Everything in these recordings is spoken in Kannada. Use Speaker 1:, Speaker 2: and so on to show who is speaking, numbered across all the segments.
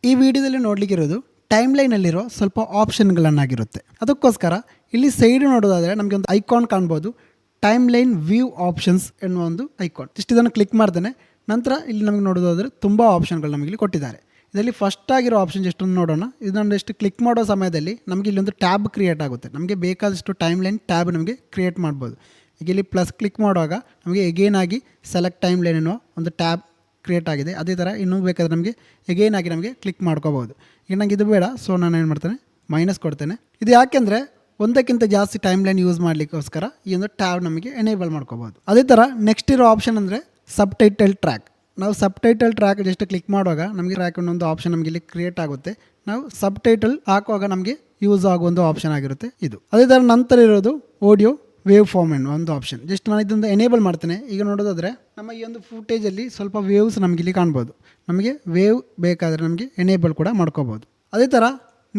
Speaker 1: ಈ ವಿಡಿಯೋದಲ್ಲಿ ನೋಡಲಿಕ್ಕಿರೋದು ಟೈಮ್ ಲೈನಲ್ಲಿರೋ ಸ್ವಲ್ಪ ಆಪ್ಷನ್ಗಳನ್ನಾಗಿರುತ್ತೆ. ಅದಕ್ಕೋಸ್ಕರ ಇಲ್ಲಿ ಸೈಡ್ ನೋಡೋದಾದರೆ ನಮಗೆ ಒಂದು ಐಕಾನ್ ಕಾಣ್ಬೋದು, ಟೈಮ್ ಲೈನ್ ವ್ಯೂ ಆಪ್ಷನ್ಸ್ ಎನ್ನುವ ಒಂದು ಐಕಾನ್. ಜಸ್ಟ್ ಇದನ್ನು ಕ್ಲಿಕ್ ಮಾಡ್ತೇನೆ. ನಂತರ ಇಲ್ಲಿ ನಮಗೆ ನೋಡೋದಾದರೆ ತುಂಬ ಆಪ್ಷನ್ಗಳು ನಮಗೆ ಇಲ್ಲಿ ಕೊಟ್ಟಿದ್ದಾರೆ. ಇದರಲ್ಲಿ ಫಸ್ಟ್ ಆಗಿರೋ ಆಪ್ಷನ್ ಎಷ್ಟೊಂದು ನೋಡೋಣ. ಇದನ್ನು ಎಷ್ಟು ಕ್ಲಿಕ್ ಮಾಡೋ ಸಮಯದಲ್ಲಿ ನಮಗೆ ಇಲ್ಲೊಂದು ಟ್ಯಾಬ್ ಕ್ರಿಯೇಟ್ ಆಗುತ್ತೆ. ನಮಗೆ ಬೇಕಾದಷ್ಟು ಟೈಮ್ ಲೈನ್ ಟ್ಯಾಬ್ ನಮಗೆ ಕ್ರಿಯೇಟ್ ಮಾಡ್ಬೋದು. ಈಗ ಇಲ್ಲಿ ಪ್ಲಸ್ ಕ್ಲಿಕ್ ಮಾಡುವಾಗ ನಮಗೆ ಎಗೇನ್ ಆಗಿ ಸೆಲೆಕ್ಟ್ ಟೈಮ್ ಲೈನ್ ಅನ್ನೋ ಒಂದು ಟ್ಯಾಬ್ ಕ್ರಿಯೇಟ್ ಆಗಿದೆ. ಅದೇ ಥರ ಇನ್ನೂ ಬೇಕಾದರೆ ನಮಗೆ ಎಗೇನ್ ಆಗಿ ನಮಗೆ ಕ್ಲಿಕ್ ಮಾಡ್ಕೋಬೋದು. ಈಗ ನನಗೆ ಇದು ಬೇಡ, ಸೊ ನಾನು ಏನು ಮಾಡ್ತೇನೆ, ಮೈನಸ್ ಕೊಡ್ತೇನೆ. ಇದು ಯಾಕೆಂದರೆ ಒಂದಕ್ಕಿಂತ ಜಾಸ್ತಿ ಟೈಮ್ ಲೈನ್ ಯೂಸ್ ಮಾಡಲಿಕ್ಕೋಸ್ಕರ ಈ ಒಂದು ಟ್ಯಾಬ್ ನಮಗೆ ಎನೇಬಲ್ ಮಾಡ್ಕೋಬೋದು. ಅದೇ ಥರ ನೆಕ್ಸ್ಟ್ ಇರೋ ಆಪ್ಷನ್ ಅಂದರೆ ಸಬ್ ಟೈಟಲ್ ಟ್ರ್ಯಾಕ್. ನಾವು ಸಬ್ ಟೈಟಲ್ ಟ್ರ್ಯಾಕ್ ಜಸ್ಟ್ ಕ್ಲಿಕ್ ಮಾಡುವಾಗ ನಮಗೆ ಟ್ರ್ಯಾಕ್ ಅನ್ನೊಂದು ಆಪ್ಷನ್ ನಮಗೆ ಇಲ್ಲಿ ಕ್ರಿಯೇಟ್ ಆಗುತ್ತೆ. ನಾವು ಸಬ್ ಟೈಟಲ್ ಹಾಕುವಾಗ ನಮಗೆ ಯೂಸ್ ಆಗುವ ಒಂದು ಆಪ್ಷನ್ ಆಗಿರುತ್ತೆ ಇದು. ಅದೇ ಥರ ನಂತರ ಇರೋದು ಆಡಿಯೋ ವೇವ್ ಫಾರ್ಮ್ ಅನ್ನೋ ಒಂದು ಆಪ್ಷನ್. ಜಸ್ಟ್ ನಾನು ಇದೊಂದು ಎನೇಬಲ್ ಮಾಡ್ತೇನೆ. ಈಗ ನೋಡೋದಾದರೆ ನಮ್ಮ ಈ ಒಂದು ಫುಟೇಜಲ್ಲಿ ಸ್ವಲ್ಪ ವೇವ್ಸ್ ನಮಗೆ ಇಲ್ಲಿ ಕಾಣ್ಬೋದು. ನಮಗೆ ವೇವ್ ಬೇಕಾದರೆ ನಮಗೆ ಎನೇಬಲ್ ಕೂಡ ಮಾಡ್ಕೋಬೋದು. ಅದೇ ಥರ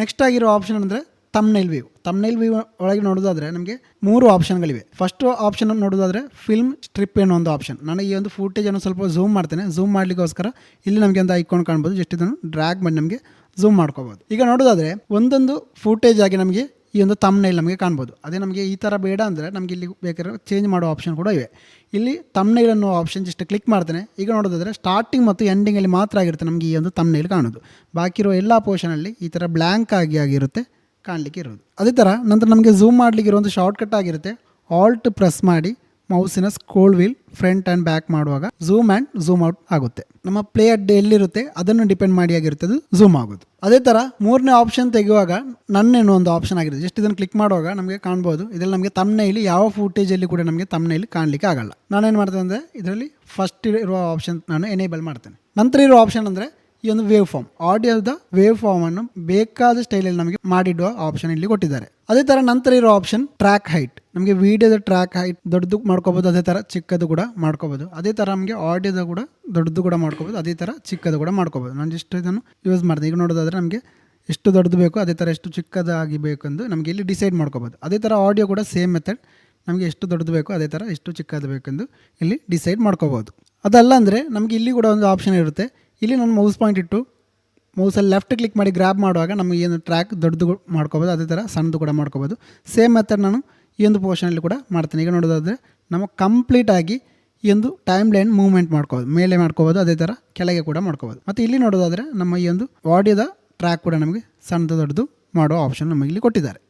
Speaker 1: ನೆಕ್ಸ್ಟ್ ಆಗಿರೋ ಆಪ್ಷನ್ ಅಂದರೆ ತಮ್ನೈಲ್ ವ್ಯೂ. ತಮ್ನೈಲ್ ವ್ಯೂ ಒಳಗೆ ನೋಡೋದಾದರೆ ನಮಗೆ 3 ಆಪ್ಷನ್ಗಳಿವೆ. ಫಸ್ಟ್ ಆಪ್ಷನ್ ನೋಡೋದಾದರೆ ಫಿಲ್ಮ್ ಸ್ಟ್ರಿಪ್ ಅನ್ನೋ ಒಂದು ಆಪ್ಷನ್. ನಾನು ಈ ಒಂದು ಫುಟೇಜನ್ನು ಸ್ವಲ್ಪ ಝೂಮ್ ಮಾಡ್ತೇನೆ. ಝೂಮ್ ಮಾಡಲಿಕ್ಕೋಸ್ಕರ ಇಲ್ಲಿ ನಮಗೆ ಒಂದು ಐಕಾನ್ ಕಾಣ್ಬೋದು. ಜಸ್ಟ್ ಇದನ್ನು ಡ್ರ್ಯಾಗ್ ಮಾಡಿ ನಮಗೆ ಝೂಮ್ ಮಾಡ್ಕೋಬೋದು. ಈಗ ನೋಡೋದಾದರೆ ಒಂದೊಂದು ಫುಟೇಜ್ ಆಗಿ ನಮಗೆ ಈ ಒಂದು ತಮ್ನೈಲ್ ನಮಗೆ ಕಾಣ್ಬೋದು. ಅದೇ ನಮಗೆ ಈ ಥರ ಬೇಡ ಅಂದರೆ ನಮಗೆ ಇಲ್ಲಿ ಬೇಕಾದ್ರೆ ಚೇಂಜ್ ಮಾಡೋ ಆಪ್ಷನ್ ಕೂಡ ಇವೆ. ಇಲ್ಲಿ ತಮ್ನೈಲ್ ಅನ್ನೋ ಆಪ್ಷನ್ ಜಸ್ಟ್ ಕ್ಲಿಕ್ ಮಾಡ್ತೇನೆ. ಈಗ ನೋಡೋದಾದರೆ ಸ್ಟಾರ್ಟಿಂಗ್ ಮತ್ತು ಎಂಡಿಂಗಲ್ಲಿ ಮಾತ್ರ ಆಗಿರುತ್ತೆ ನಮಗೆ ಈ ಒಂದು ತಮ್ನೈಲ್ ಕಾಣೋದು. ಬಾಕಿ ಇರೋ ಎಲ್ಲ ಪೋರ್ಷನಲ್ಲಿ ಈ ಥರ ಬ್ಲ್ಯಾಂಕ್ ಆಗಿರುತ್ತೆ ಕಾಣಲಿಕ್ಕೆ ಇರೋದು. ಅದೇ ಥರ ನಂತರ ನಮಗೆ ಝೂಮ್ ಮಾಡಲಿಕ್ಕೆ ಇರೋ ಒಂದು ಶಾರ್ಟ್ಕಟ್ ಆಗಿರುತ್ತೆ. ಆಲ್ಟ್ ಪ್ರೆಸ್ ಮಾಡಿ ಮೌಸಿನ scroll wheel front and back ಮಾಡುವಾಗ ಝೂಮ್ ಆ್ಯಂಡ್ ಝೂಮ್ ಔಟ್ ಆಗುತ್ತೆ. ನಮ್ಮ ಪ್ಲೇ ಅಡ್ ಎಲ್ಲಿರುತ್ತೆ ಅದನ್ನು ಡಿಪೆಂಡ್ ಮಾಡಿ ಆಗಿರುತ್ತೆ ಅದು ಝೂಮ್ ಆಗೋದು. ಅದೇ ಥರ 3ನೇ ಆಪ್ಷನ್ ತೆಗೆಯುವಾಗ ನನ್ನ ಏನೋ ಒಂದು ಆಪ್ಷನ್ ಆಗಿರುತ್ತೆ. ಜಸ್ಟ್ ಇದನ್ನು ಕ್ಲಿಕ್ ಮಾಡುವಾಗ ನಮಗೆ ಕಾಣ್ಬೋದು. ಇದರಲ್ಲಿ ನಮಗೆ ತಮ್ನೈಲಿ ಯಾವ ಫುಟೇಜಲ್ಲಿ ಕೂಡ ನಮಗೆ ತಮ್ನೈಲಿ ಕಾಣಲಿಕ್ಕೆ ಆಗಲ್ಲ. ನಾನೇನು ಮಾಡ್ತೇನೆ ಅಂದರೆ ಇದರಲ್ಲಿ ಫಸ್ಟ್ ಇರೋ ಆಪ್ಷನ್ ನಾನು ಎನೇಬಲ್ ಮಾಡ್ತೇನೆ. ನಂತರ ಇರೋ ಆಪ್ಷನ್ ಅಂದರೆ ಈ ಒಂದು ವೇವ್ ಫಾರ್ಮ್, ಆಡಿಯೋದ ವೇವ್ ಫಾರ್ಮನ್ನು ಬೇಕಾದ ಸ್ಟೈಲಲ್ಲಿ ನಮಗೆ ಮಾಡಿಡುವ ಆಪ್ಷನ್ ಇಲ್ಲಿ ಕೊಟ್ಟಿದ್ದಾರೆ. ಅದೇ ಥರ ನಂತರ ಇರೋ ಆಪ್ಷನ್ ಟ್ರ್ಯಾಕ್ ಹೈಟ್. ನಮಗೆ ವಿಡಿಯೋದ ಟ್ರ್ಯಾಕ್ ಹೈಟ್ ದೊಡ್ಡದು ಮಾಡ್ಕೋಬೋದು, ಅದೇ ಥರ ಚಿಕ್ಕದು ಕೂಡ ಮಾಡ್ಕೋಬೋದು. ಅದೇ ಥರ ನಮಗೆ ಆಡಿಯೋದ ಕೂಡ ದೊಡ್ಡದು ಕೂಡ ಮಾಡ್ಕೋಬೋದು, ಅದೇ ಥರ ಚಿಕ್ಕದು ಕೂಡ ಮಾಡ್ಕೋಬೋದು. ನಾನು ಜಸ್ಟ್ ಇದನ್ನು ಯೂಸ್ ಮಾಡ್ತೀನಿ. ಈಗ ನೋಡೋದಾದರೆ ನಮಗೆ ಎಷ್ಟು ದೊಡ್ಡದು ಬೇಕು ಅದೇ ಥರ ಎಷ್ಟು ಚಿಕ್ಕದಾಗಿ ಬೇಕೆಂದು ನಮಗೆ ಇಲ್ಲಿ ಡಿಸೈಡ್ ಮಾಡ್ಕೋಬೋದು. ಅದೇ ಥರ ಆಡಿಯೋ ಕೂಡ ಸೇಮ್ ಮೆಥಡ್, ನಮಗೆ ಎಷ್ಟು ದೊಡ್ಡದು ಬೇಕು ಅದೇ ಥರ ಎಷ್ಟು ಚಿಕ್ಕದು ಬೇಕೆಂದು ಇಲ್ಲಿ ಡಿಸೈಡ್ ಮಾಡ್ಕೋಬೋದು. ಅದಲ್ಲ ಅಂದರೆ ನಮಗೆ ಇಲ್ಲಿ ಕೂಡ ಒಂದು ಆಪ್ಷನ್ ಇರುತ್ತೆ. ಇಲ್ಲಿ ನಾನು ಮೌಸ್ ಪಾಯಿಂಟ್ ಇಟ್ಟು ಮೌಸಲ್ಲಿ ಲೆಫ್ಟ್ ಕ್ಲಿಕ್ ಮಾಡಿ ಗ್ರ್ಯಾಬ್ ಮಾಡುವಾಗ ನಮಗೆ ಏನು ಟ್ರ್ಯಾಕ್ ದೊಡ್ಡದು ಮಾಡ್ಕೋಬೋದು, ಅದೇ ಥರ ಸಣ್ಣದು ಕೂಡ ಮಾಡ್ಕೋಬೋದು. ಸೇಮ್ ಮೆಥಡ್ ನಾನು ಈ ಒಂದು ಪೋರ್ಷನಲ್ಲಿ ಕೂಡ ಮಾಡ್ತೀನಿ. ಈಗ ನೋಡೋದಾದರೆ ನಮಗೆ ಕಂಪ್ಲೀಟಾಗಿ ಈ ಒಂದು ಟೈಮ್ ಲೈನ್ ಮೂವ್ಮೆಂಟ್ ಮಾಡ್ಕೋಬೋದು. ಮೇಲೆ ಮಾಡ್ಕೋಬೋದು, ಅದೇ ಥರ ಕೆಳಗೆ ಕೂಡ ಮಾಡ್ಕೋಬೋದು. ಮತ್ತು ಇಲ್ಲಿ ನೋಡೋದಾದರೆ ನಮ್ಮ ಈ ಒಂದು ಆಡಿಯೋದ ಟ್ರ್ಯಾಕ್ ಕೂಡ ನಮಗೆ ಸಣ್ಣದು ದೊಡ್ಡದು ಮಾಡೋ ಆಪ್ಷನ್ ನಮಗೆ ಇಲ್ಲಿ ಕೊಟ್ಟಿದ್ದಾರೆ.